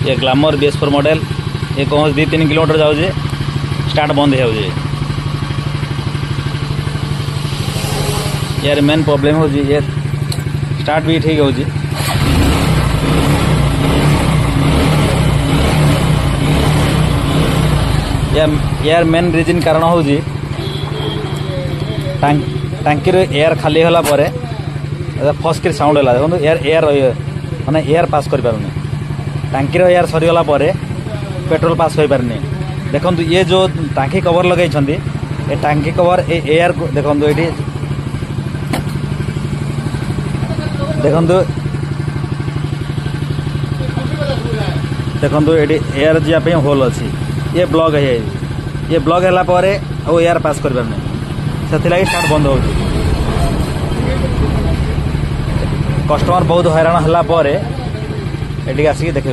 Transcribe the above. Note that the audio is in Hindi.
ये ग्लैमर BS4 मॉडल ये कौन 2-3 किलोमीटर जाऊे स्टार्ट बंद हो यार मेन प्रॉब्लम हो ये स्टार्ट भी ठीक हो यार मेन रीजन कारण हो टांकी एयर खाली होला परे फस्क साउंड है देखो एयर माने एयर पास कर पारुनी टांकी एयर सरीगला पेट्रोल पास हो पारनी देखो ये जो टांकी कवर लगे ये टांकी कवर एयर देखो ये देखो ये एयर जावाई होल अच्छी ये ब्लॉक है ये ब्लॉक है एयर पास कर पारनी से स्टार्ट बंद हो कस्टमर बहुत हैरान है आसिक देखा।